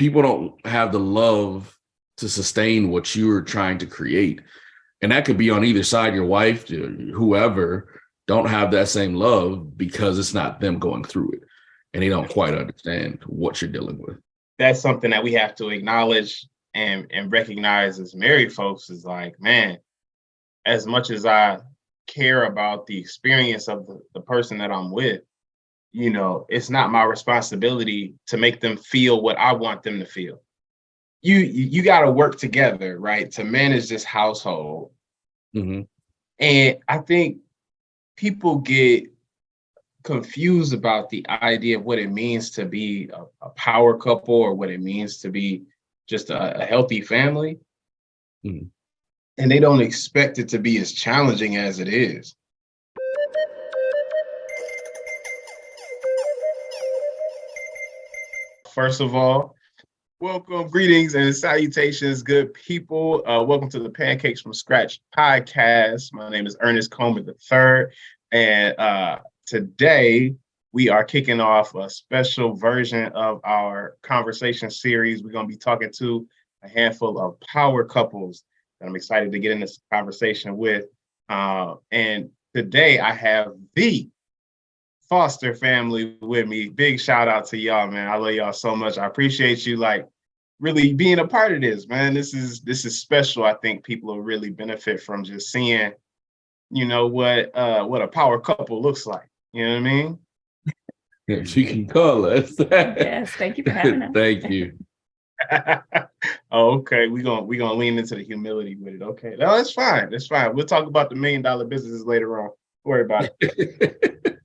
people don't have the love to sustain what you're trying to create. And that could be on either side, your wife, whoever, don't have that same love because it's not them going through it. And they don't quite understand what you're dealing with. That's something that we have to acknowledge and recognize as married folks is like, man, as much as I care about the experience of the person that I'm with, you know, it's not my responsibility to make them feel what I want them to feel. You got to work together, right, to manage this household. Mm-hmm. And I think people get confused about the idea of what it means to be a power couple or what it means to be just a healthy family. Mm-hmm. And they don't expect it to be as challenging as it is. First of all, welcome, greetings, and salutations, good people. Welcome to the Pancakes from Scratch podcast. My name is Ernest Coleman III, and today we are kicking off a special version of our conversation series. We're going to be talking to a handful of power couples that I'm excited to get in this conversation with. And today I have the Foster family with me. Big shout out to y'all, man. I love y'all so much. I appreciate you like really being a part of this, man. This is special. I think people will really benefit from just seeing, you know, what a power couple looks like. You know what I mean? If you can call us. Yes, thank you for having us. Thank you. Okay, we're gonna lean into the humility with it. Okay. No, that's fine. That's fine. We'll talk about the $1 million businesses later on. Don't worry about it.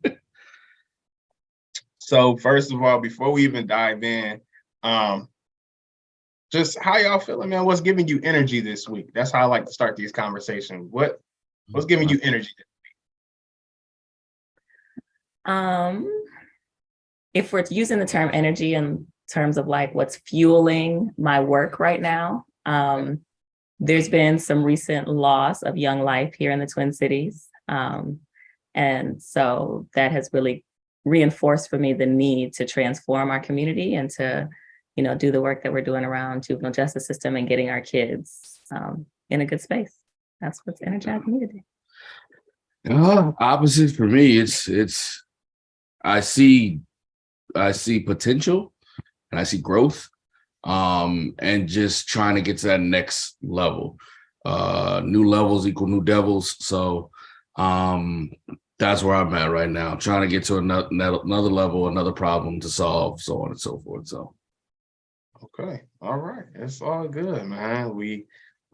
So first of all, before we even dive in, just how y'all feeling, man? What's giving you energy this week? That's how I like to start these conversations. What's giving you energy this week? If we're using the term energy in terms of like what's fueling my work right now, there's been some recent loss of young life here in the Twin Cities. And so that has really reinforced for me the need to transform our community and to, you know, do the work that we're doing around juvenile justice system and getting our kids in a good space. That's what's energizing me today. Opposite for me, it's I see potential and I see growth, and just trying to get to that next level. New levels equal new devils. So that's where I'm at right now. I'm trying to get to another level, another problem to solve, so on and so forth. So, okay, all right, it's all good, man. We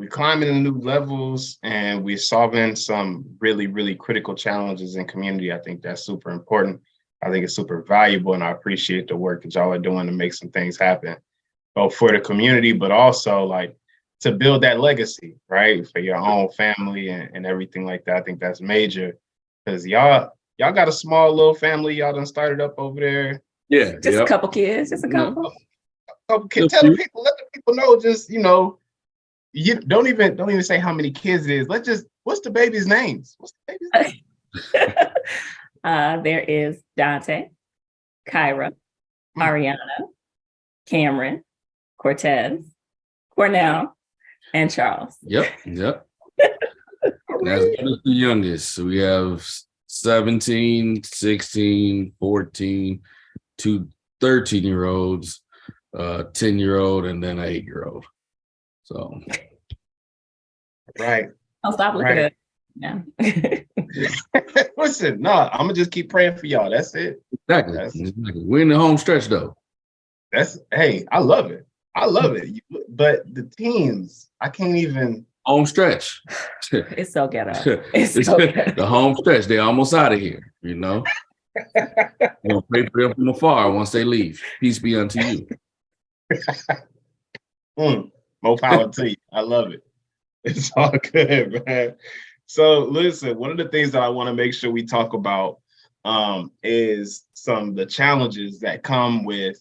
climbing in new levels, and we're solving some really, really critical challenges in community. I think that's super important. I think it's super valuable, and I appreciate the work that y'all are doing to make some things happen, both for the community, but also like to build that legacy, right, for your own family and everything like that. I think that's major. Because y'all got a small little family y'all done started up over there. Yeah. Just a couple kids, just a couple. Couple kids. Tell the people, let the people know, just, you know, you don't even say how many kids it is. What's the baby's names? What's the baby's name? There is Dante, Kyra, Ariana, Cameron, Cortez, Cornell, and Charles. Yep. That's the youngest. So we have 17, 16, 14, 2 13-year-olds, 10-year-old, and then an 8-year-old. So right. I'll stop looking at it. Yeah. Listen, no, I'm gonna just keep praying for y'all. That's it. Exactly. We're in the home stretch though. Hey, I love it. But the teams, I can't even. Home stretch. It's so ghetto. It's so ghetto. The home stretch. They're almost out of here, you know. We'll pray for them from afar once they leave. Peace be unto you. More power to you. I love it. It's all good, man. So listen, one of the things that I want to make sure we talk about is some of the challenges that come with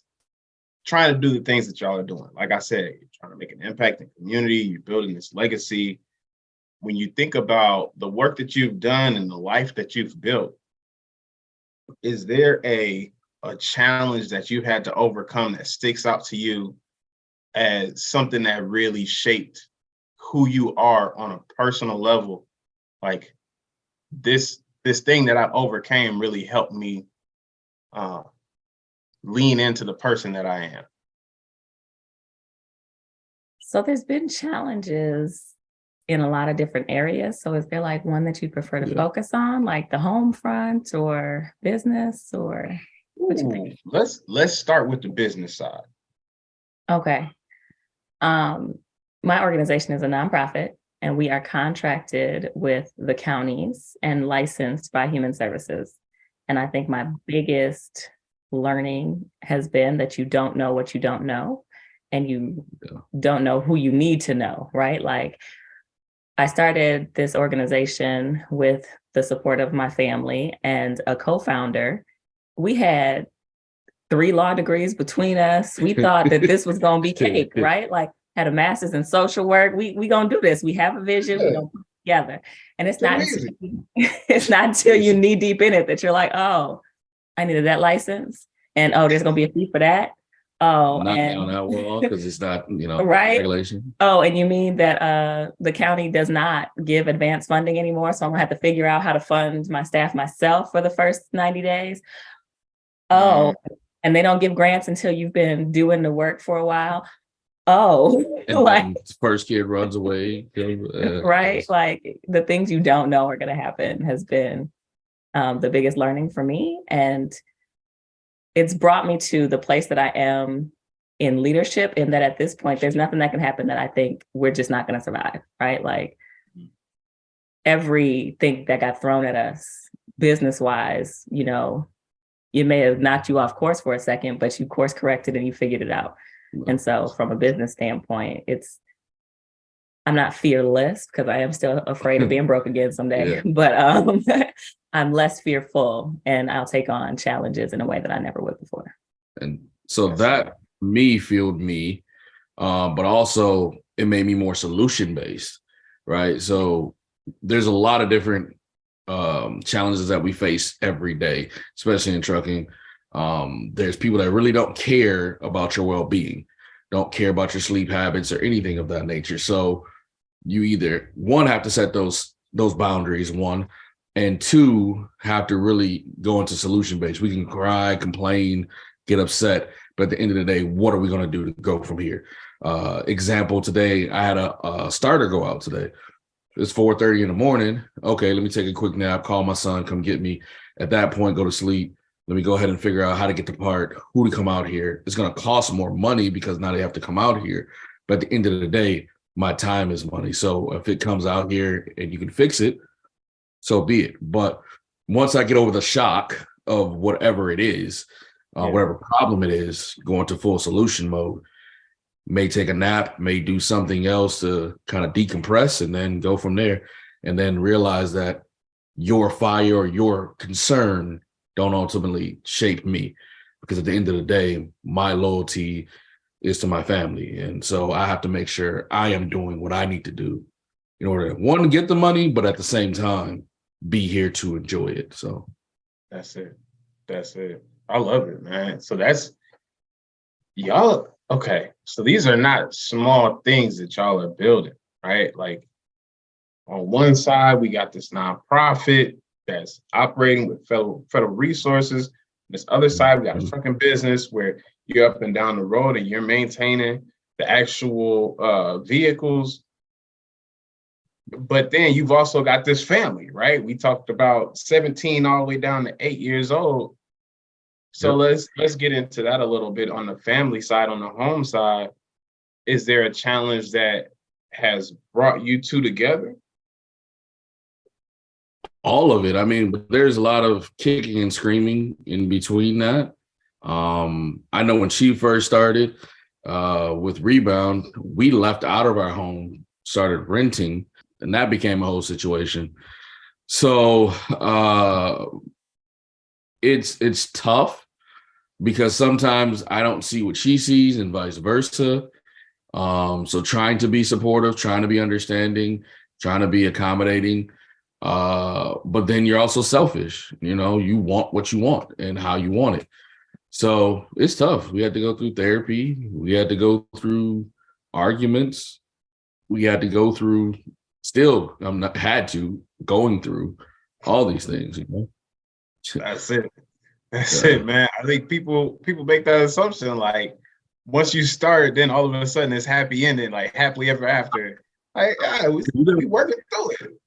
trying to do the things that y'all are doing. Like I said, you're trying to make an impact in the community, you're building this legacy. When you think about the work that you've done and the life that you've built, is there a challenge that you had to overcome that sticks out to you as something that really shaped who you are on a personal level. Like this thing that I overcame really helped me lean into the person that I am. So there's been challenges in a lot of different areas. So is there like one that you prefer to focus on, like the home front or business, or what you think? Let's start with the business side. Okay. My organization is a nonprofit, and we are contracted with the counties and licensed by Human Services. And I think my biggest learning has been that you don't know what you don't know, and you don't know who you need to know, right? Like, I started this organization with the support of my family and a co-founder. We had 3 law degrees between us. We thought that this was going to be cake, right? Like, had a master's in social work. We going to do this. We have a vision. We going to put it together. And it's not until you knee deep in it that you're like, oh, I needed that license. And oh, there's going to be a fee for that. Oh, not down that well because it's not, right? Regulation. Oh, and you mean that the county does not give advance funding anymore? So I'm gonna have to figure out how to fund my staff myself for the first 90 days. Oh, and they don't give grants until you've been doing the work for a while. Oh, and like first kid runs away. Right? Like the things you don't know are gonna happen has been the biggest learning for me. And it's brought me to the place that I am in leadership, in that at this point, there's nothing that can happen that I think we're just not going to survive, right? Like everything that got thrown at us business-wise, it may have knocked you off course for a second, but you course corrected and you figured it out. And so from a business standpoint, I'm not fearless because I am still afraid of being broke again someday, but I'm less fearful and I'll take on challenges in a way that I never would before. And so that fueled me, but also it made me more solution-based, right? So there's a lot of different challenges that we face every day, especially in trucking. There's people that really don't care about your well-being, don't care about your sleep habits or anything of that nature. So you either, one, have to set those boundaries, one, and two, have to really go into solution-based. We can cry, complain, get upset, but at the end of the day, what are we going to do to go from here? Example, today, I had a starter go out today. It's 4:30 in the morning. Okay, let me take a quick nap, call my son, come get me. At that point, go to sleep. Let me go ahead and figure out how to get the part, who to come out here. It's going to cost more money because now they have to come out here. But at the end of the day, my time is money. So if it comes out here and you can fix it, so be it. But once I get over the shock of whatever it is, whatever problem it is, go into full solution mode, may take a nap, may do something else to kind of decompress and then go from there. And then realize that your fire or your concern don't ultimately shape me, because at the end of the day, my loyalty is to my family. And so I have to make sure I am doing what I need to do in order, one, to get the money, but at the same time, be here to enjoy it. So that's it. I love it, man. So that's y'all. Okay. So these are not small things that y'all are building, right? Like on one side, we got this nonprofit that's operating with federal resources. This other side, we got a trucking business where you're up and down the road and you're maintaining the actual vehicles. But then you've also got this family, right? We talked about 17 all the way down to 8 years old. So let's get into that a little bit. On the family side, on the home side, is there a challenge that has brought you two together? All of it. I mean, there's a lot of kicking and screaming in between that. I know when she first started with Rebound, we left out of our home, started renting, and that became a whole situation. So it's tough because sometimes I don't see what she sees and vice versa. So trying to be supportive, trying to be understanding, trying to be accommodating. But then you're also selfish. You want what you want and how you want it. So it's tough. We had to go through therapy. We had to go through arguments. We had to go through, still, going through all these things, you know? That's it. That's it, man. I think people make that assumption, like, once you start, then all of a sudden it's happy ending, like happily ever after. Like, we working through it.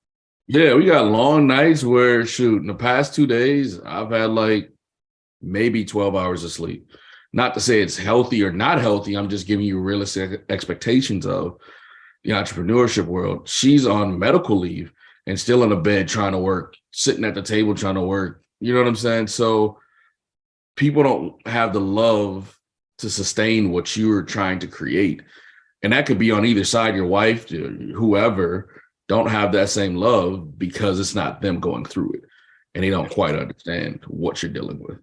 Yeah, we got long nights where, shoot, in the past 2 days, I've had like maybe 12 hours of sleep. Not to say it's healthy or not healthy. I'm just giving you realistic expectations of the entrepreneurship world. She's on medical leave and still in a bed trying to work, sitting at the table trying to work. You know what I'm saying? So people don't have the love to sustain what you're trying to create. And that could be on either side. Your wife, whoever, don't have that same love because it's not them going through it. And they don't quite understand what you're dealing with.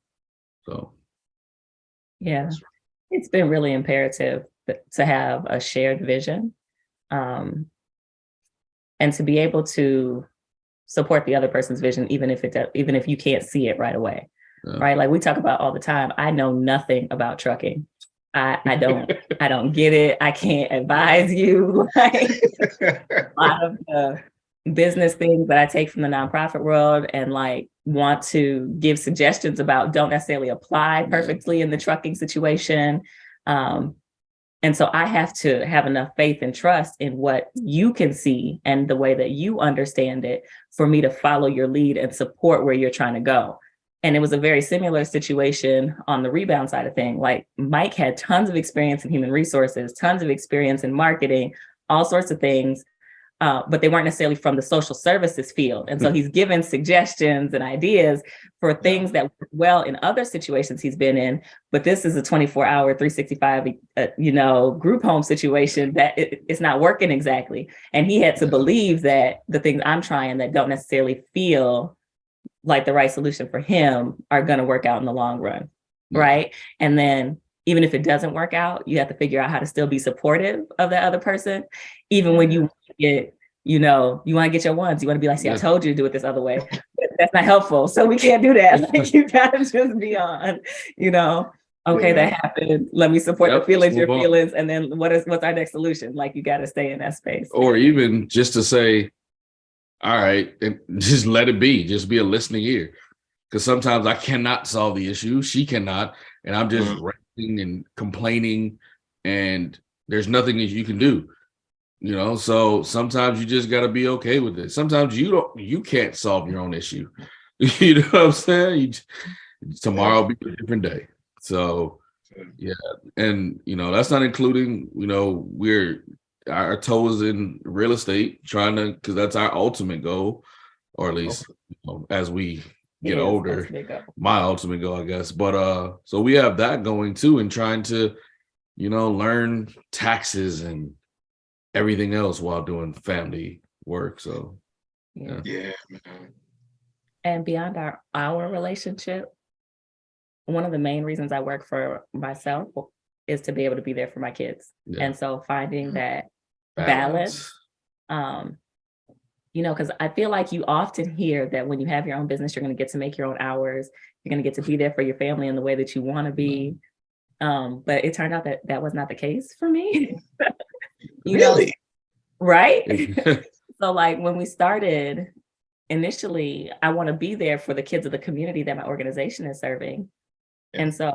So, yeah, it's been really imperative to have a shared vision, and to be able to support the other person's vision, even if you can't see it right away, right? Like we talk about all the time. I know nothing about trucking. I don't get it. I can't advise you. Like a lot of the business things that I take from the nonprofit world and like want to give suggestions about don't necessarily apply perfectly in the trucking situation. And so I have to have enough faith and trust in what you can see and the way that you understand it for me to follow your lead and support where you're trying to go. And it was a very similar situation on the Rebound side of things. Like Mike had tons of experience in human resources, tons of experience in marketing, all sorts of things, but they weren't necessarily from the social services field. And so he's given suggestions and ideas for things that work well in other situations he's been in. But this is a 24-hour, 365, group home situation that it's not working exactly. And he had to believe that the things I'm trying that don't necessarily feel like the right solution for him are going to work out in the long run, right? And then even if it doesn't work out, you have to figure out how to still be supportive of that other person, even when you get, you want to get your ones. You want to be like, see, I told you to do it this other way. But that's not helpful. So we can't do that. Like you got to just be on, okay, that happened. Let me support the feelings, your feelings. And then what's our next solution? Like you got to stay in that space. Or even just to say, all right, and just let it be. Just be a listening ear. Because sometimes I cannot solve the issue. She cannot. And I'm just ranting and complaining. And there's nothing that you can do. So sometimes you just got to be okay with it. Sometimes you can't solve your own issue. You know what I'm saying? Tomorrow will be a different day. So, yeah. And, that's not including, we're our toes in real estate, because that's our ultimate goal, or at least as we get older, my ultimate goal, I guess. But so we have that going too, and trying to, learn taxes and everything else while doing family work. So yeah, man. And beyond our relationship, one of the main reasons I work for myself is to be able to be there for my kids. And so finding that balance, because I feel like you often hear that when you have your own business, you're going to get to make your own hours. You're going to get to be there for your family in the way that you want to be. But it turned out that was not the case for me. Really? Right? So like when we started, initially, I want to be there for the kids of the community that my organization is serving. And so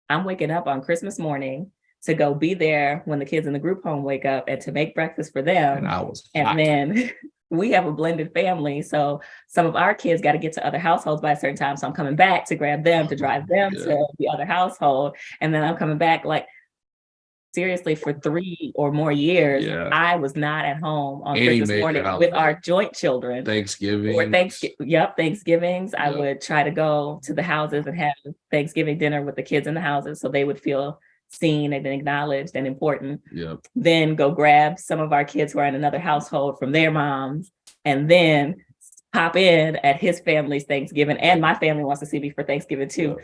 I'm waking up on Christmas morning to go be there when the kids in the group home wake up and to make breakfast for them. And then we have a blended family. So some of our kids got to get to other households by a certain time. So I'm coming back to grab them, to drive them to the other household. And then I'm coming back like, seriously, for 3 or more years, I was not at home on Christmas morning with our joint children. Thanksgivings. I would try to go to the houses and have Thanksgiving dinner with the kids in the houses so they would feel seen and acknowledged and important. Then go grab some of our kids who are in another household from their moms, and then pop in at his family's Thanksgiving. And my family wants to see me for Thanksgiving too.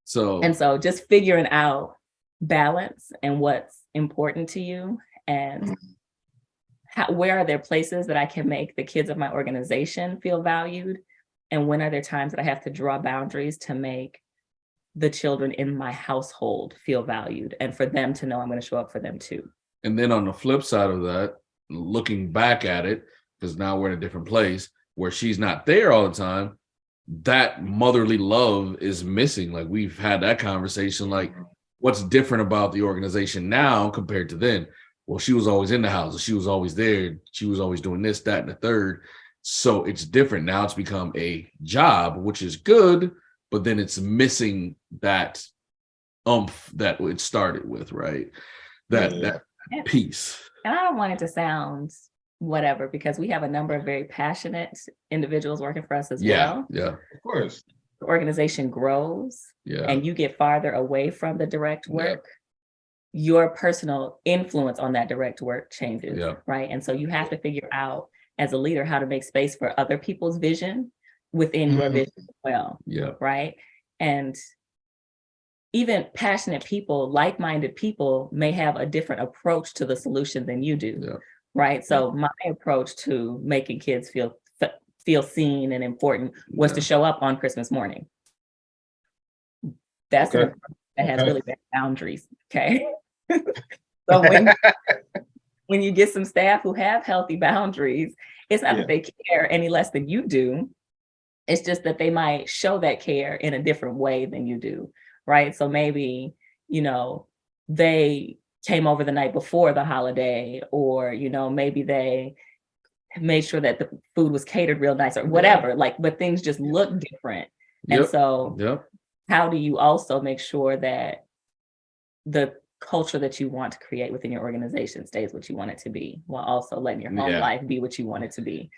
So just figuring out balance and what's important to you, and where are there places that I can make the kids of my organization feel valued, and when are there times that I have to draw boundaries to make the children in my household feel valued and for them to know I'm going to show up for them too. And then on the flip side of that, looking back at it, because now we're in a different place where she's not there all the time, that motherly love is missing. Like we've had that conversation, like what's different about the organization now compared to then? Well, she was always in the house. She was always there. She was always doing this, that, and the third. So it's different. Now it's become a job, which is good, but then it's missing that oomph that it started with, right? That piece. And I don't want it to sound whatever, because we have a number of very passionate individuals working for us as well. Yeah, of course. The organization grows and you get farther away from the direct work. Your personal influence on that direct work changes, right? And so you have to figure out as a leader how to make space for other people's vision within your vision as well, right? And even passionate people, like-minded people may have a different approach to the solution than you do, right? So my approach to making kids feel seen and important was to show up on Christmas morning. That's an approach that has really bad boundaries, okay? So when you get some staff who have healthy boundaries, it's not that they care any less than you do. It's just that they might show that care in a different way than you do, right? So maybe, they came over the night before the holiday, or, maybe they made sure that the food was catered real nice or whatever, but things just look different. And so how do you also make sure that the culture that you want to create within your organization stays what you want it to be, while also letting your home life be what you want it to be?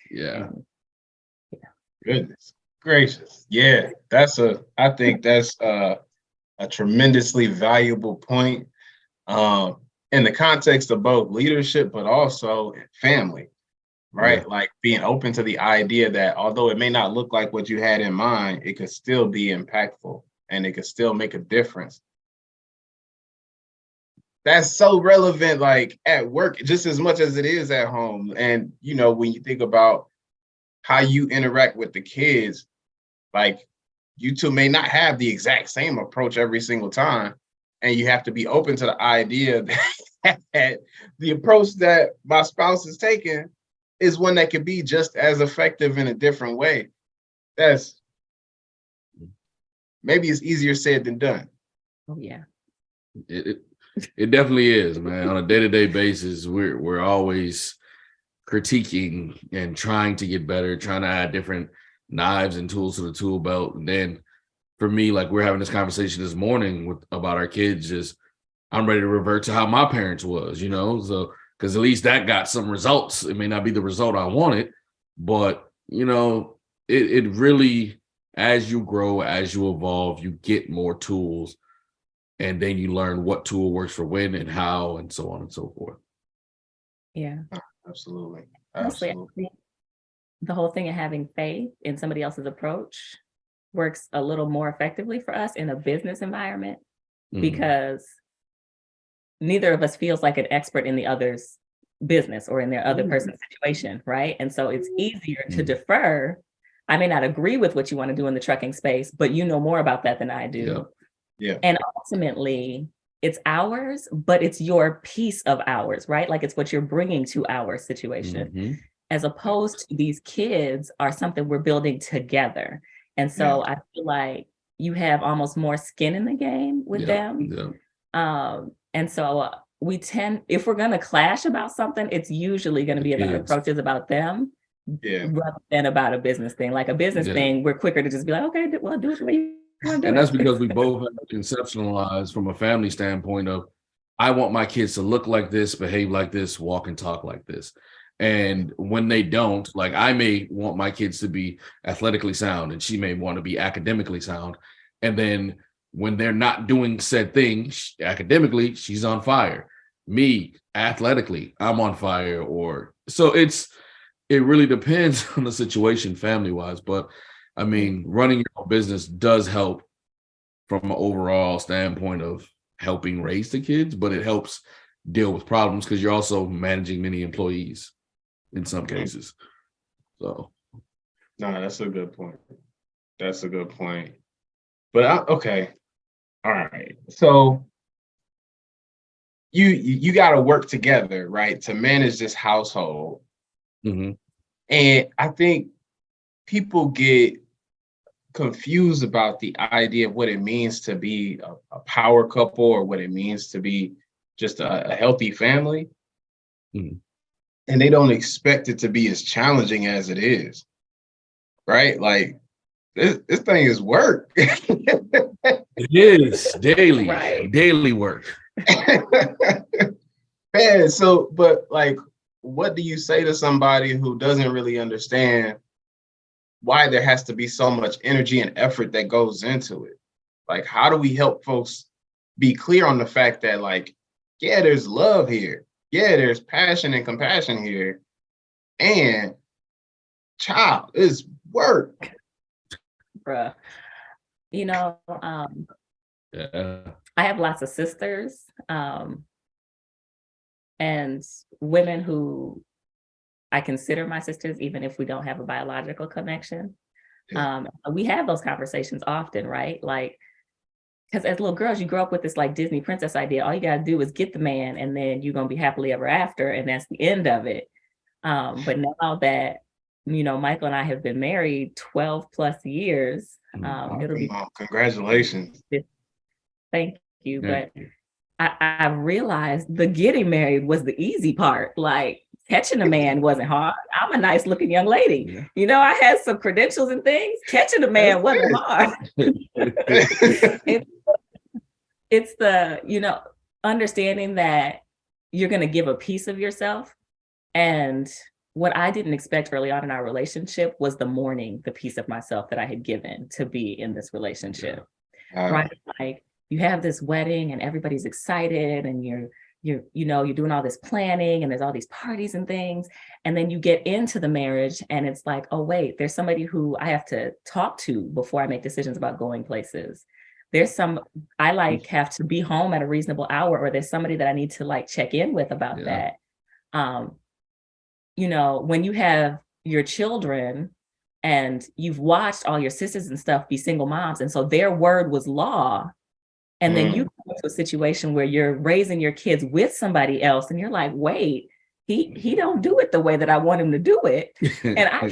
Goodness gracious. I think that's a tremendously valuable point in the context of both leadership, but also family, right? Like being open to the idea that although it may not look like what you had in mind, it could still be impactful and it could still make a difference. That's so relevant, like at work, just as much as it is at home. And, when you think about how you interact with the kids, like you two may not have the exact same approach every single time. And you have to be open to the idea that the approach that my spouse is taking is one that could be just as effective in a different way. Maybe it's easier said than done. Oh, yeah. It definitely is, man. On a day-to-day basis, we're always critiquing and trying to get better, trying to add different knives and tools to the tool belt. And then for me, like we're having this conversation this morning about our kids, I'm ready to revert to how my parents was, so because at least that got some results. It may not be the result I wanted, but it really, as you grow, as you evolve, you get more tools. And then you learn what tool works for when and how, and so on and so forth. Yeah. Absolutely. Honestly, I think the whole thing of having faith in somebody else's approach works a little more effectively for us in a business environment, because neither of us feels like an expert in the other's business or in their other person's situation, right? And so it's easier to defer. I may not agree with what you want to do in the trucking space, but you know more about that than I do. And ultimately, it's ours, but it's your piece of ours, right? Like it's what you're bringing to our situation, as opposed to these kids are something we're building together. And so I feel like you have almost more skin in the game with them. And so we tend, if we're going to clash about something, it's usually going to be about approaches about them rather than about a business thing. Like a business thing, we're quicker to just be like, okay, well, do it the way you want to do it. And that's because we both have conceptualized from a family standpoint of, I want my kids to look like this, behave like this, walk and talk like this. And when they don't, like I may want my kids to be athletically sound and she may want to be academically sound. And then when they're not doing said thing, academically, she's on fire. Me, athletically, I'm on fire. Or so it really depends on the situation family wise. But I mean, running your own business does help from an overall standpoint of helping raise the kids, but it helps deal with problems because you're also managing many employees in some cases. So, no, that's a good point. That's a good point. But okay, All right. So you got to work together, right, to manage this household. Mm-hmm. And I think people get confused about the idea of what it means to be a power couple or what it means to be just a healthy family. Mm-hmm. And they don't expect it to be as challenging as it is, right? Like this thing is work. It is daily, Right. daily work. Man, so, but like, what do you say to somebody who doesn't really understand why there has to be so much energy and effort that goes into it? Like, how do we help folks be clear on the fact that, like, yeah, there's love here. Yeah, there's passion and compassion here. And child, is work. Bruh. You know, Yeah. I have lots of sisters and women who I consider my sisters, even if we don't have a biological connection. We have those conversations often, right? Like, because as little girls, you grow up with this like Disney princess idea. All you got to do is get the man, and then you're going to be happily ever after. And that's the end of it. But now that, Michael and I have been married 12 plus years, it'll be. Congratulations. Thank you. Thank But you. I realized the getting married was the easy part. Like, catching a man wasn't hard. I'm a nice looking young lady. Yeah. I had some credentials and things. Catching a man wasn't hard. It's the, understanding that you're going to give a piece of yourself. And what I didn't expect early on in our relationship was the mourning, the piece of myself that I had given to be in this relationship. Right? Like, you have this wedding and everybody's excited and you're doing all this planning and there's all these parties and things. And then you get into the marriage and it's like, oh, wait, there's somebody who I have to talk to before I make decisions about going places. There's I have to be home at a reasonable hour, or there's somebody that I need to like check in with about that. When you have your children and you've watched all your sisters and stuff be single moms, and so their word was law. And then you come to a situation where you're raising your kids with somebody else and you're like, wait, he don't do it the way that I want him to do it. And I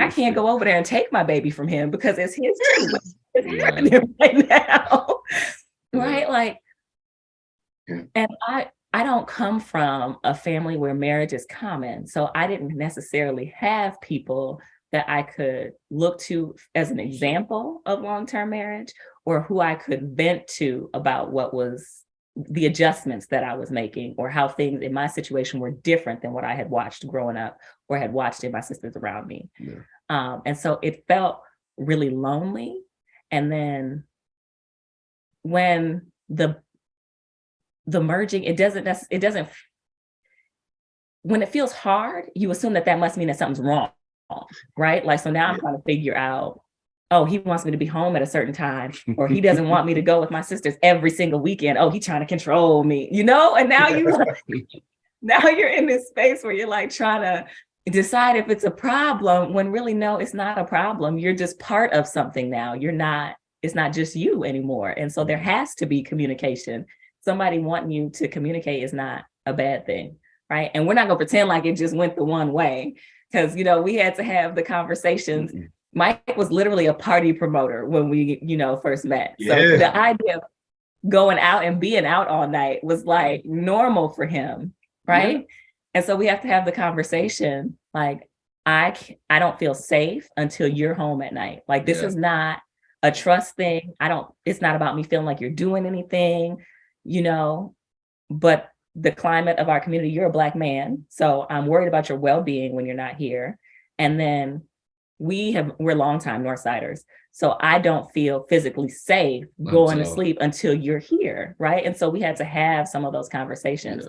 can't go over there and take my baby from him because it's his too. It's happening right now. Right? Like, and I don't come from a family where marriage is common. So I didn't necessarily have people that I could look to as an example of long-term marriage, or who I could vent to about what was the adjustments that I was making, or how things in my situation were different than what I had watched growing up or had watched in my sisters around me. And so it felt really lonely. And then when the merging, it doesn't, when it feels hard, you assume that must mean that something's wrong, right? Like, so now I'm trying to figure out, oh, he wants me to be home at a certain time, or he doesn't want me to go with my sisters every single weekend. Oh, he's trying to control me, and now now you're in this space where you're like trying to decide if it's a problem, when really, no, it's not a problem. You're just part of something now. It's not just you anymore. And so there has to be communication. Somebody wanting you to communicate is not a bad thing, right? And we're not gonna pretend like it just went the one way, because we had to have the conversations. Mike was literally a party promoter when we, first met. So the idea of going out and being out all night was like normal for him, right? And so we have to have the conversation, like, I don't feel safe until you're home at night. Like, this is not a trust thing. It's not about me feeling like you're doing anything, but the climate of our community, you're a Black man. So I'm worried about your well-being when you're not here. And then we're longtime Northsiders. So I don't feel physically safe going to sleep until you're here, right? And so we had to have some of those conversations.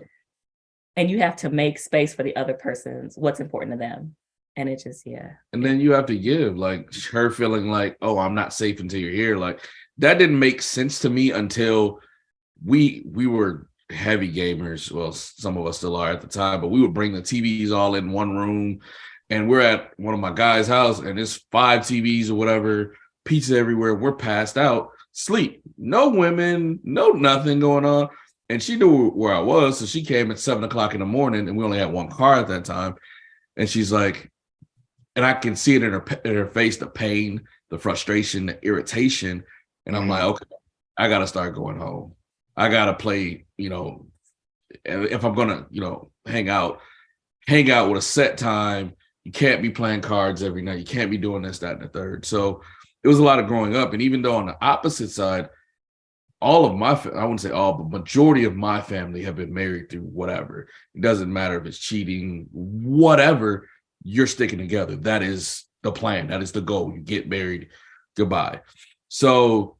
And you have to make space for the other person's, what's important to them. And it just, And then you have to give, like, her feeling like, oh, I'm not safe until you're here. Like, that didn't make sense to me until we were heavy gamers. Well, some of us still are at the time, but we would bring the TVs all in one room. And we're at one of my guys' house and it's 5 TVs or whatever, pizza everywhere. We're passed out. sleep, no women, no nothing going on. And she knew where I was. So she came at 7:00 in the morning, and we only had one car at that time. And she's like, and I can see it in her face, the pain, the frustration, the irritation. And I'm like, okay, I got to start going home. I got to play, if I'm going to, hang out with a set time. You can't be playing cards every night. You can't be doing this, that, and the third. So it was a lot of growing up. And even though on the opposite side, all of my, I wouldn't say all, but majority of my family have been married through whatever. It doesn't matter if it's cheating, whatever, you're sticking together. That is the plan. That is the goal. You get married, goodbye. So,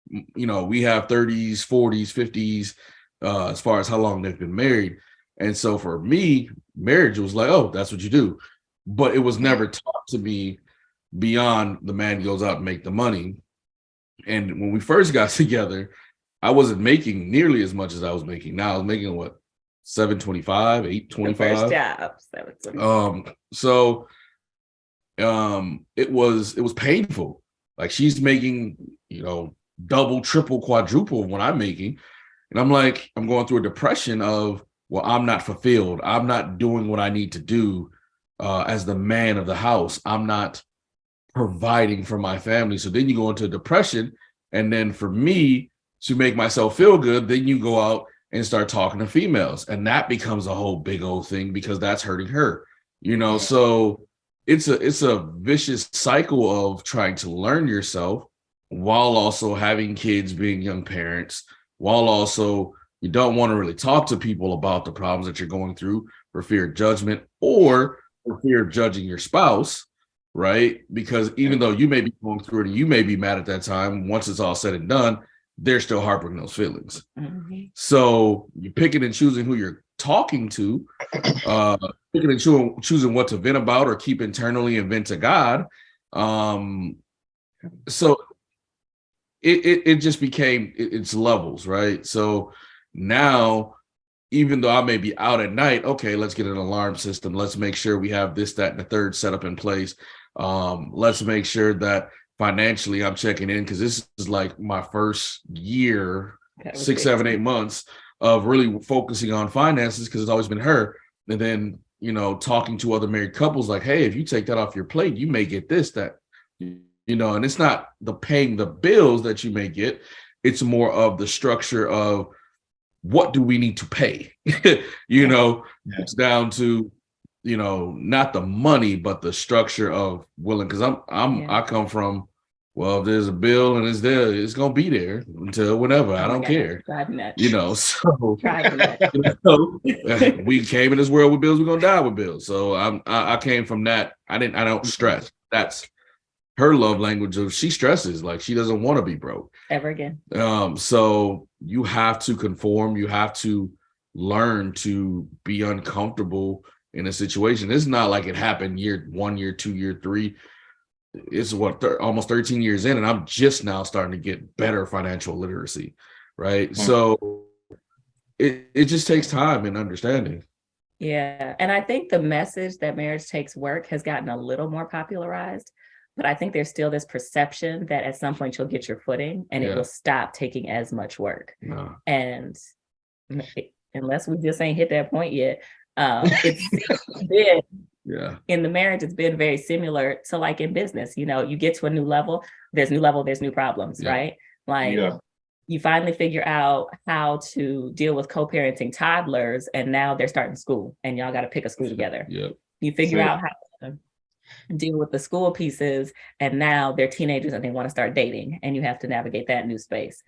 we have 30s, 40s, 50s, as far as how long they've been married. And so for me, marriage was like, oh, that's what you do. But it was never taught to me beyond the man goes out and make the money. And when we first got together, I wasn't making nearly as much as I was making now. I was making what, $725, $825. First job, $725. So it was painful. Like she's making, double, triple, quadruple of what I'm making. And I'm like, I'm going through a depression of, well, I'm not fulfilled. I'm not doing what I need to do as the man of the house. I'm not providing for my family. So then you go into depression. And then for me to make myself feel good, then you go out and start talking to females. And that becomes a whole big old thing because that's hurting her, So it's a vicious cycle of trying to learn yourself while also having kids, being young parents, while also you don't want to really talk to people about the problems that you're going through for fear of judgment or for fear of judging your spouse, right? Because even though you may be going through it and you may be mad at that time, once it's all said and done, they're still harboring those feelings. Mm-hmm. So you're picking and choosing who you're talking to, picking and choosing what to vent about or keep internally and vent to God. So it just became it's levels, right? So now, even though I may be out at night, okay, let's get an alarm system. Let's make sure we have this, that, and the third set up in place. Let's make sure that financially I'm checking in because this is like my first year, 6, 7, 8 months of really focusing on finances because it's always been her. And then, talking to other married couples like, hey, if you take that off your plate, you may get this, that, and it's not the paying the bills that you may get. It's more of the structure of what do we need to pay? It's down to, not the money, but the structure of willing. Because I come from, well, if there's a bill and it's there, it's gonna be there until whenever. I don't care. So we came in this world with bills, we're gonna die with bills. So I came from that. I don't stress. That's her love language of she stresses, like she doesn't want to be broke ever again. So you have to conform, you have to learn to be uncomfortable in a situation. It's not like it happened year 1, year 2, year 3. It's almost 13 years in, and I'm just now starting to get better financial literacy, right? Mm-hmm. So it just takes time and understanding. Yeah. And I think the message that marriage takes work has gotten a little more popularized. But I think there's still this perception that at some point you'll get your footing and it will stop taking as much work. No. And unless we just ain't hit that point yet, it's been in the marriage, it's been very similar to like in business. You get to a new level, there's new problems, right? Like you finally figure out how to deal with co-parenting toddlers, and now they're starting school and y'all got to pick a school together. You figure out how to deal with the school pieces, and now they're teenagers and they want to start dating, and you have to navigate that new space.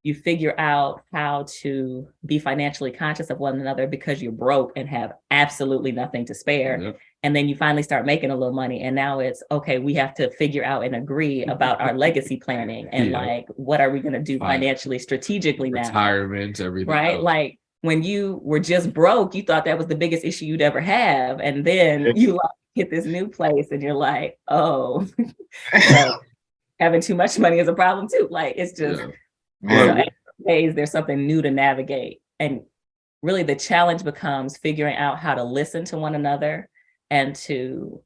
You figure out how to be financially conscious of one another because you're broke and have absolutely nothing to spare. And then you finally start making a little money, and now it's okay, we have to figure out and agree about our legacy planning and like what are we going to do financially strategically now, retirement, everything, right? Like when you were just broke, you thought that was the biggest issue you'd ever have, and then you hit this new place and you're like, oh, having too much money is a problem too. Like it's just days there's something new to navigate. And really the challenge becomes figuring out how to listen to one another and to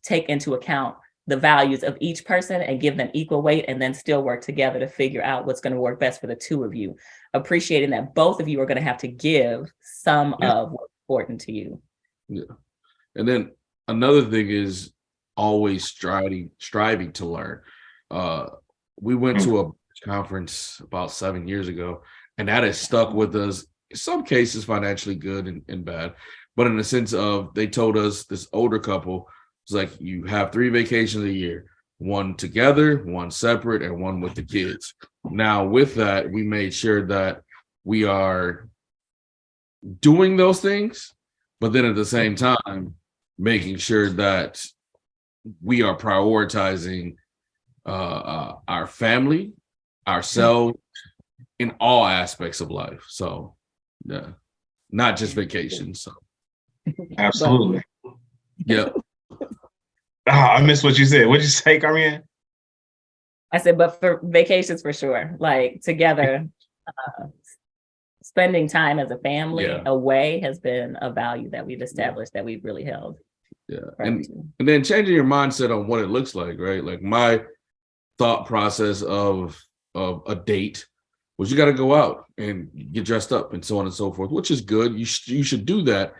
take into account the values of each person and give them equal weight, and then still work together to figure out what's going to work best for the two of you, appreciating that both of you are going to have to give some of what's important to you. Yeah. And then another thing is always striving to learn. We went to a conference about 7 years ago, and that has stuck with us. In some cases, financially good and bad, but in the sense of, they told us, this older couple, it's like, you have 3 vacations a year, one together, one separate, and one with the kids. Now, with that, we made sure that we are doing those things, but then at the same time, making sure that we are prioritizing our family, ourselves, in all aspects of life. So, yeah, not just vacations. So, Absolutely. yeah. I missed what you said. What'd you say, Carmeann? I said, but for vacations, for sure, like together, spending time as a family away has been a value that we've established that we've really held. Yeah. And then changing your mindset on what it looks like, right? Like, my thought process of a date was, you got to go out and get dressed up and so on and so forth, which is good. You should do that,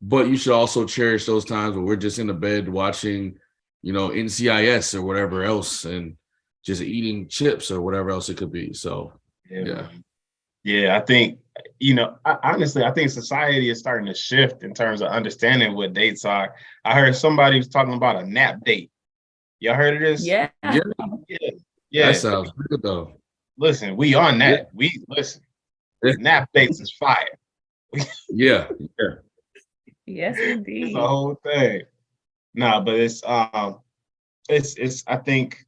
but you should also cherish those times where we're just in the bed watching, NCIS or whatever else, and just eating chips or whatever else it could be. So, yeah. I think, honestly, I think society is starting to shift in terms of understanding what dates are. I heard somebody was talking about a nap date. Y'all heard of this? Yeah. That sounds good though. Listen, we on that. We listen. Nap dates is fire. Yeah. Yes, indeed. It's the whole thing. No, but it's I think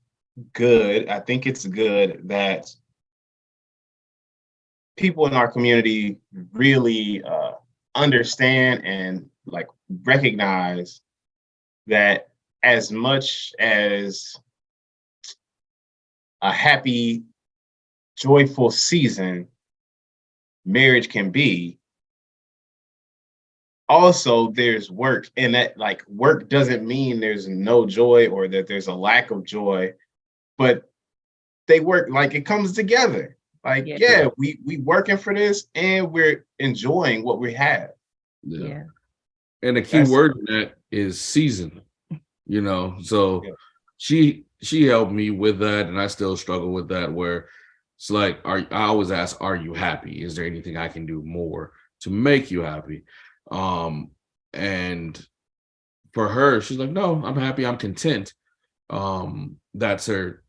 good. I think it's good that people in our community really understand and like recognize that as much as a happy, joyful season marriage can be, also there's work, and that like work doesn't mean there's no joy or that there's a lack of joy, but they work, like it comes together. Like, we working for this and we're enjoying what we have. Yeah. And the key word in that is season, so she helped me with that, and I still struggle with that, where it's like, I always ask, are you happy? Is there anything I can do more to make you happy? And for her, she's like, no, I'm happy, I'm content. That's her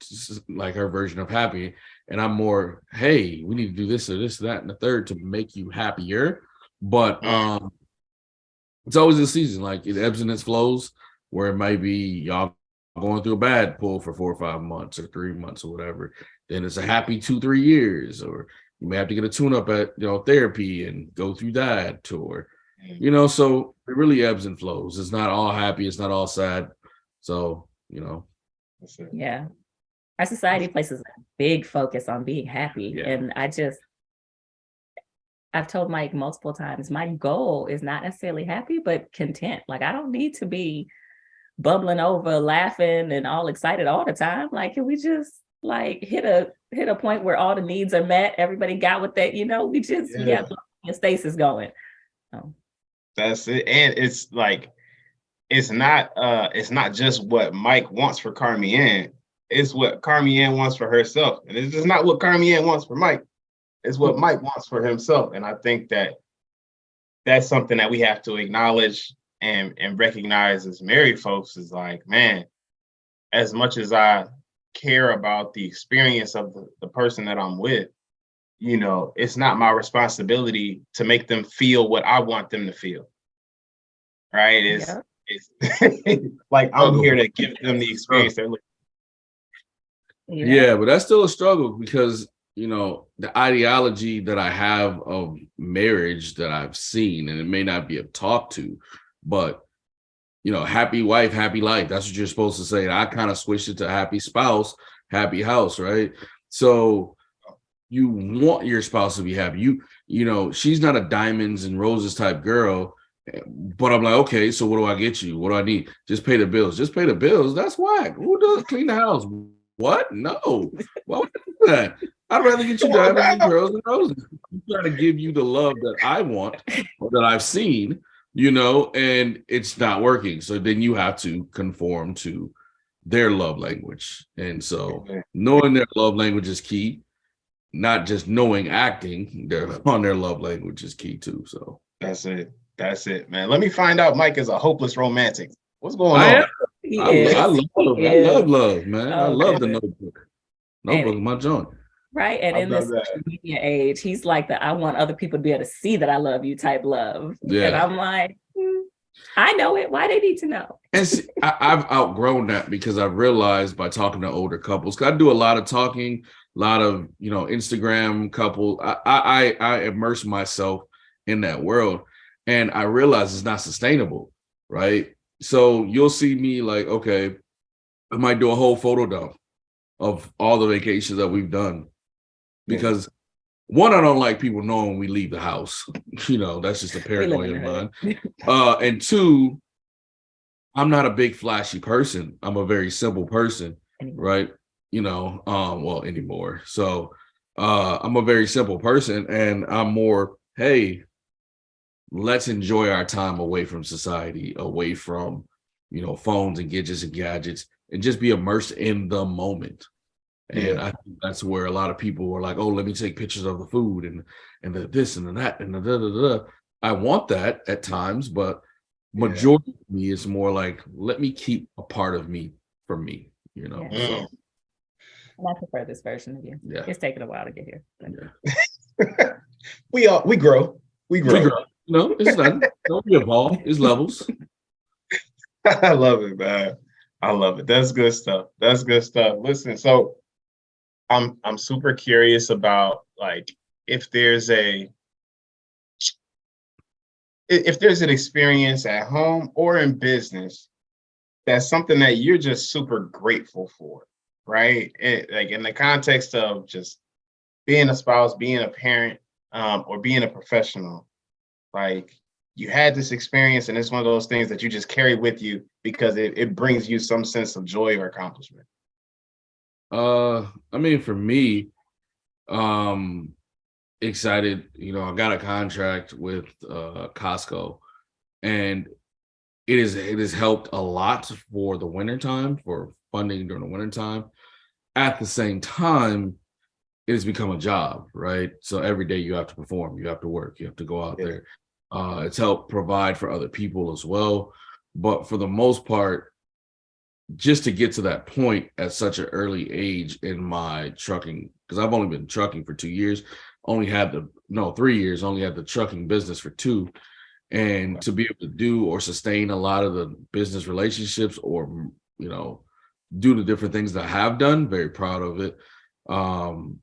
version of happy. And I'm more, hey, we need to do this or this, that, and the third to make you happier. But it's always a season, like it ebbs and it flows, where it might be y'all going through a bad pull for 4 or 5 months or 3 months or whatever. Then it's a happy 2-3 years, or you may have to get a tune-up at therapy and go through that, or so it really ebbs and flows. It's not all happy, it's not all sad. So, yeah. Our society places a big focus on being happy. Yeah. And I've told Mike multiple times, my goal is not necessarily happy, but content. Like, I don't need to be bubbling over, laughing and all excited all the time. Like, can we just like hit a point where all the needs are met? Everybody got what they, we just got the stasis going. So. That's it. And it's like, it's not just what Mike wants for Carmeann. It's what Carmeann wants for herself. And it's just not what Carmeann wants for Mike. It's what Mike wants for himself. And I think that that's something that we have to acknowledge and recognize as married folks, is like, man, as much as I care about the experience of the person that I'm with, it's not my responsibility to make them feel what I want them to feel. Right? It's like, I'm here to give them the experience they're looking for. Yeah, but that's still a struggle, because the ideology that I have of marriage that I've seen, and it may not be a talk to, but happy wife, happy life. That's what you're supposed to say. And I kind of switched it to happy spouse, happy house, right? So you want your spouse to be happy. She's not a diamonds and roses type girl. But I'm like, okay, so what do I get you? What do I need? Just pay the bills. Just pay the bills. That's whack. Who does clean the house? What? No. Why would I do that? I'd rather get you diamonds and pearls and roses. I'm trying to give you the love that I want or that I've seen, and it's not working. So then you have to conform to their love language. And so knowing their love language is key, not just knowing acting on their love language is key too. So that's it, man. Let me find out Mike is a hopeless romantic. What's going I on? I love love, man. I love the Okay. Notebook. Notebook is my joint. Right. And I in this love that. social media age, he's like I want other people to be able to see that I love you type love. Yeah. And I'm like, I know it. Why they need to know? And see, I've outgrown that because I've realized by talking to older couples, 'cause I do a lot of talking, a lot of, Instagram couples. I immerse myself in that world, and I realize it's not sustainable, right? So you'll see me like, okay, I might do a whole photo dump of all the vacations that we've done because one, I don't like people knowing we leave the house. That's just a paranoia of mine. And two, I'm not a big flashy person. I'm a very simple person, right? Well, anymore. So I'm a very simple person, and I'm more, hey, let's enjoy our time away from society, away from, phones and gadgets, and just be immersed in the moment. And I think that's where a lot of people are like, oh, let me take pictures of the food and the this and the that and the da da da. I want that at times, but majority of me is more like, let me keep a part of me for me, So I prefer this version of you. Yeah. It's taken a while to get here. Yeah. we grow. We grow. It's not. Don't be evolve. It's levels. I love it, man. I love it. That's good stuff. Listen, so I'm super curious about like if there's an experience at home or in business that's something that you're just super grateful for, right? Like in the context of just being a spouse, being a parent, or being a professional, like you had this experience and it's one of those things that you just carry with you because it brings you some sense of joy or accomplishment. For me, excited, I got a contract with Costco, and it has helped a lot for the wintertime, for funding during the wintertime. At the same time, it has become a job, right? So every day you have to perform, you have to work, you have to go out there. It's helped provide for other people as well. But for the most part, just to get to that point at such an early age in my trucking, because I've only been trucking for 2 years, 3 years, only had the trucking business for 2. And to be able to do or sustain a lot of the business relationships or, do the different things that I have done, very proud of it.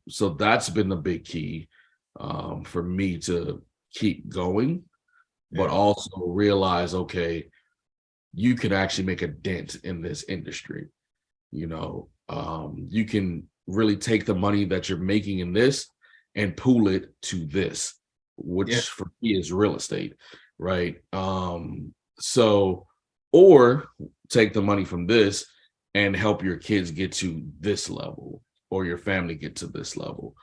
So that's been the big key for me to keep going, but also realize, okay, you can actually make a dent in this industry. You can really take the money that you're making in this and pool it to this, which for me is real estate, right? Or take the money from this and help your kids get to this level or your family get to this level.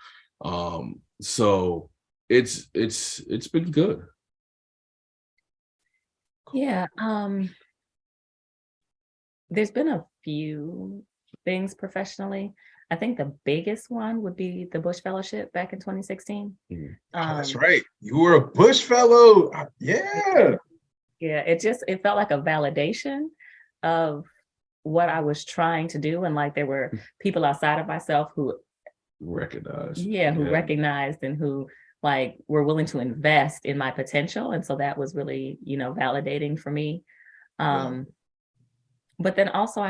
So it's been good. Yeah. There's been a few things professionally. I think the biggest one would be the Bush Fellowship back in 2016. That's right. You were a Bush Fellow. Yeah. Yeah. It felt like a validation of what I was trying to do. And like there were people outside of myself who recognized and who like were willing to invest in my potential. And so that was really, validating for me. But then also,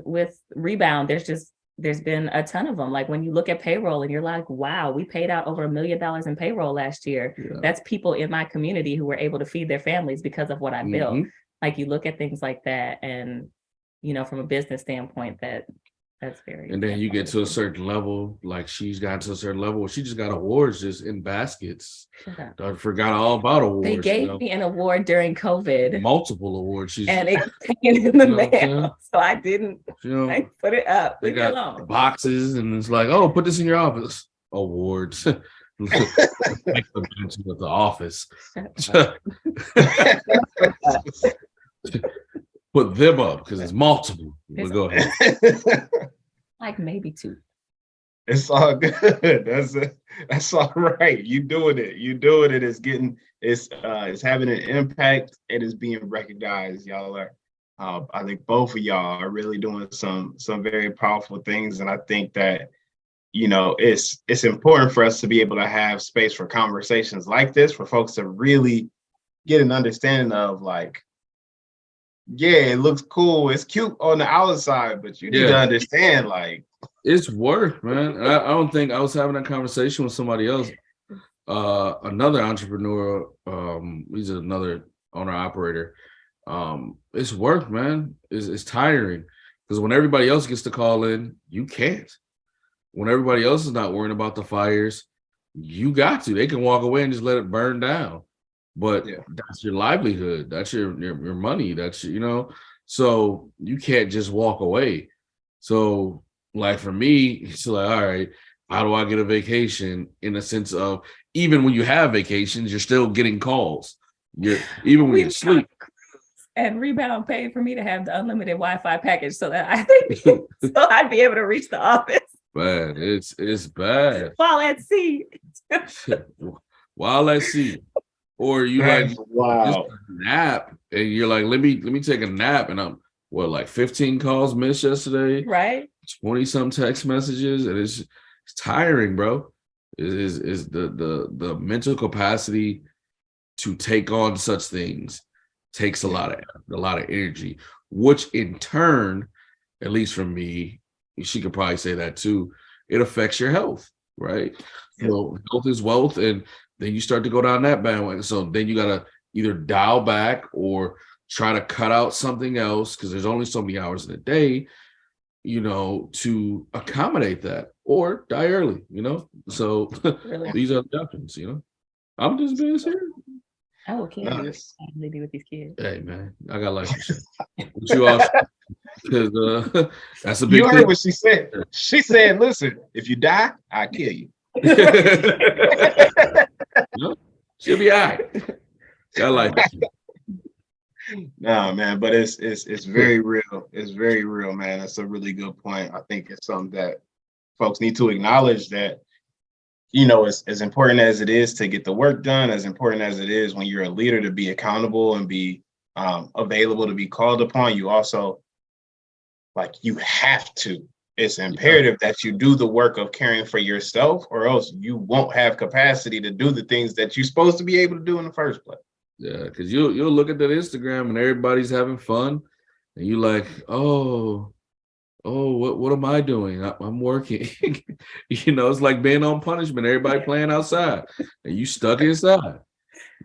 with Rebound, there's been a ton of them. Like when you look at payroll and you're like, wow, we paid out over $1 million in payroll last year. Yeah. That's people in my community who were able to feed their families because of what I built. Like you look at things like that and, from a business standpoint, that That's very. And then you get to a certain level, like she's gotten to a certain level where she just got awards just in baskets. I forgot all about awards. They gave me an award during COVID. Multiple awards. And it came in the mail. So I didn't I put it up. They got boxes and it's like, oh, put this in your office. Awards. Make the mention of the office. Put them up because it's multiple. But go ahead. Like maybe 2. It's all good. That's all right. You doing it. It's having an impact. It is being recognized. Y'all are. I think both of y'all are really doing some very powerful things, and I think that it's important for us to be able to have space for conversations like this, for folks to really get an understanding of like, yeah, it looks cool, it's cute on the outside, but you need to understand like it's work, man. I don't think I was having that conversation with somebody else, another entrepreneur. He's another owner operator. It's work, man. It's tiring because when everybody else gets to call in, you can't. When everybody else is not worrying about the fires, you got to. They can walk away and just let it burn down. But that's your livelihood. That's your money. That's so you can't just walk away. So like for me, it's like, all right, how do I get a vacation? In the sense of even when you have vacations, you're still getting calls. Even when you sleep. And Rebound paid for me to have the unlimited Wi-Fi package so that I think so I'd be able to reach the office. Man, it's bad. While at sea. While at sea. Or you just nap and you're like, let me take a nap, and I'm like 15 calls missed yesterday, right? 20 some text messages, and it's tiring, bro. Is the mental capacity to take on such things takes a lot of energy, which in turn, at least for me, she could probably say that too, it affects your health, right? So health is wealth, and then you start to go down that bandwagon. So then you gotta either dial back or try to cut out something else because there's only so many hours in a day, to accommodate that, or die early, So really? These are the options, I'm just being serious. I will kill you. I be with these kids. Hey man, I got life insurance. But you also, because that's a big thing. You heard what she said. Yeah. She said, "Listen, if you die, I kill you." She'll be all right. Got life. No, man, but it's very real. It's very real, man. That's a really good point. I think it's something that folks need to acknowledge that. It's as important as it is to get the work done, as important as it is when you're a leader to be accountable and be available to be called upon. You also, you have to. It's imperative that you do the work of caring for yourself, or else you won't have capacity to do the things that you're supposed to be able to do in the first place. Yeah, because you'll look at that Instagram and everybody's having fun, and you like, oh, what am I doing? I'm working. It's like being on punishment. Everybody playing outside, and you stuck inside.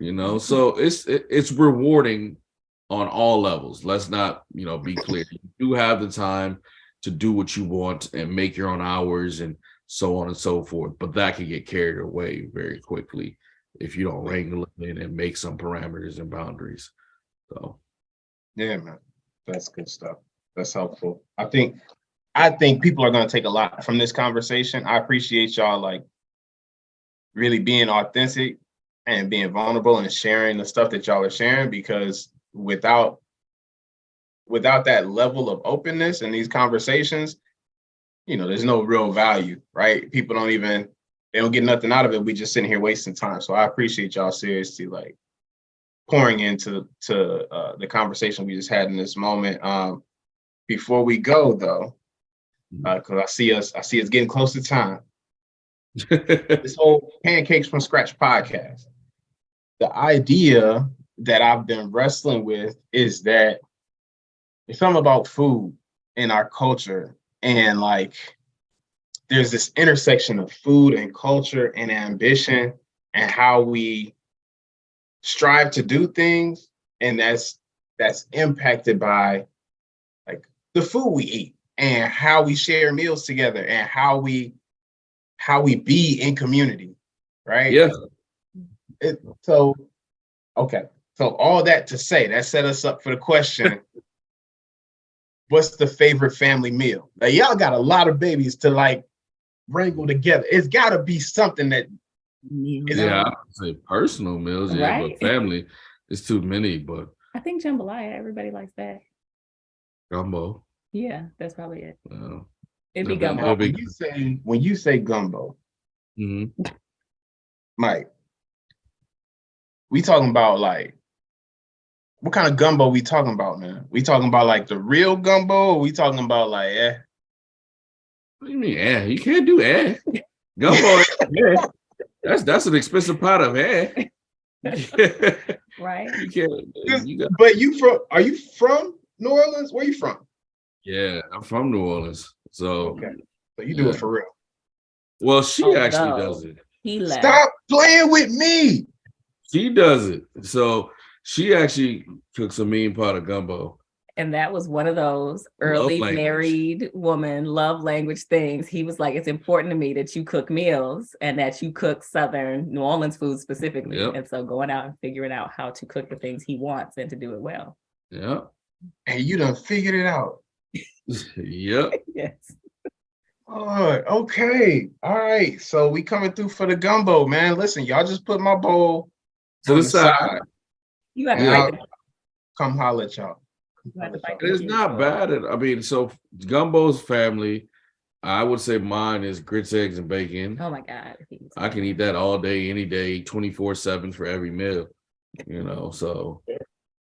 So it's rewarding on all levels. Let's not be clear. You do have the time to do what you want and make your own hours and so on and so forth, but that can get carried away very quickly if you don't wrangle it in and make some parameters and boundaries. So yeah, man, that's good stuff. That's helpful. I think people are going to take a lot from this conversation. I appreciate y'all really being authentic and being vulnerable and sharing the stuff that y'all are sharing, because without that level of openness in these conversations, there's no real value, right? People they don't get nothing out of it. We just sitting here wasting time. So I appreciate y'all seriously pouring into the conversation we just had in this moment. Before we go though, because I see us getting close to time. This whole Pancakes from Scratch podcast, the idea that I've been wrestling with is that it's something about food in our culture, and there's this intersection of food and culture and ambition and how we strive to do things, and that's impacted by the food we eat, and how we share meals together and how we be in community, right? Yeah. So all that to say, that set us up for the question, what's the favorite family meal? Like, y'all got a lot of babies to like wrangle together. It's got to be something that I would say personal meals, yeah, Right. but family, it's too many. But I think jambalaya, everybody likes that. gumbo, Yeah, that's probably it. uh, It'd be it'll gumbo. be- when you say gumbo, Mhm. Mike, we talking about like, what kind of gumbo we talking about, man? We talking about like the real gumbo, or we talking about like, What do you mean? You can't do gumbo. That's an expensive pot of Right. You can't. You got. But are you from New Orleans? Where you from? Yeah, I'm from New Orleans, so Okay, so you do it for real. Well, she actually Although does it. He left. Stop playing with me. She does it. So she actually cooks a mean pot of gumbo. And that was one of those early married woman love language things. He was like, it's important to me that you cook meals and that you cook Southern New Orleans food specifically. Yep. And so going out and figuring out how to cook the things he wants and to do it well. Yeah. And you done figured it out. Yep. Yes. Oh, okay. All right. So we coming through for the gumbo, man. Listen, y'all just put my bowl To the side. You have to and fight I'll come holler at y'all. It's not bad. I mean, so gumbo's family, I would say mine is grits, eggs, and bacon. Oh my God. I can eat that all day, any day, 24/7 for every meal. You know, so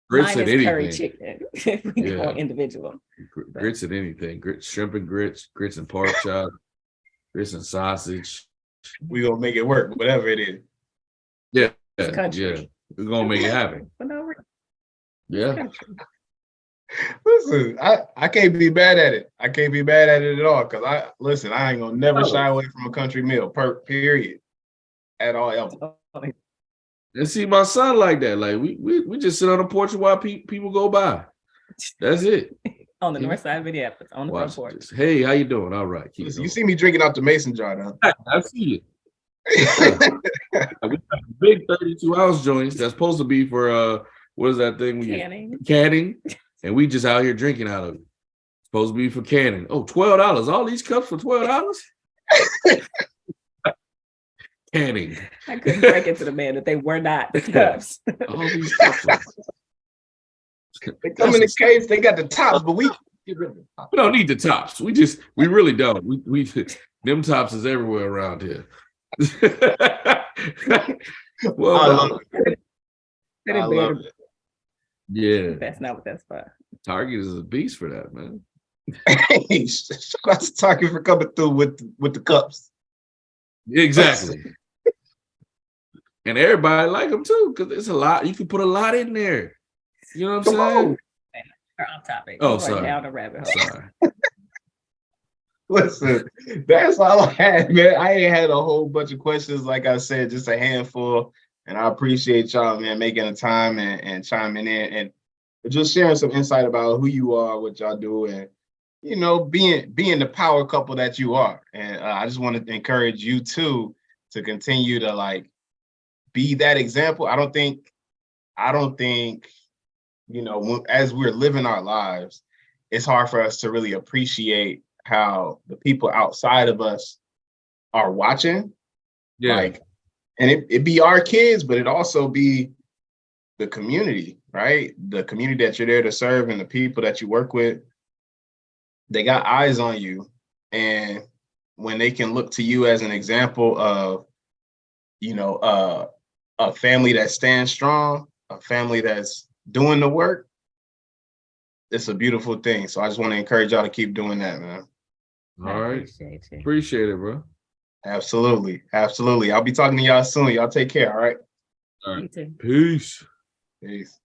grits Mine and is anything. curry chicken. If we go individual. Grits and anything. Shrimp and grits and pork chop, grits and sausage. We gonna make it work, whatever it is. Yeah. Country. Yeah. We're gonna make it happen. Yeah. Listen, I can't be bad at it. I can't be bad at it at all. Cause I ain't gonna never shy away from a country meal. Period. At all else. And see my son like that. Like we just sit on the porch while people go by. That's it. On the north side of Minneapolis, on the front porch. This. Hey, how you doing? All right. Listen, you see me drinking out the mason jar now. I see it. We got big 32-ounce joints that's supposed to be for what is that thing? Canning. And we just out here drinking out of it. Supposed to be for canning. Oh, $12. All these cups for $12? Canning. I couldn't break it to the man that they were not the cups. All these cups. They come in the case, they got the tops, but we don't need the tops. We really don't. We them tops is everywhere around here. Well, I love it. Yeah. That's not what that's for. Target is a beast for that, man. Hey, shout out to Target for coming through with the cups. Exactly. And everybody like them too, because it's a lot. You can put a lot in there. You know what I'm saying? We're off topic. Oh, We're sorry. down the rabbit hole. Sorry. Listen, that's all I had, man. I ain't had a whole bunch of questions. Like I said, just a handful. And I appreciate y'all, man, making the time and chiming in and just sharing some insight about who you are, what y'all do, and being the power couple that you are. And I just want to encourage you too to continue to like be that example. I don't think as we're living our lives, it's hard for us to really appreciate how the people outside of us are watching. Yeah. Like, and it be our kids, but it also be the community, right? The community that you're there to serve and the people that you work with, they got eyes on you. And when they can look to you as an example of, a family that stands strong, a family that's doing the work, it's a beautiful thing. So I just want to encourage y'all to keep doing that, man. All right. Appreciate it, bro. Absolutely. I'll be talking to y'all soon. Y'all take care. All right. All right. Peace. Peace.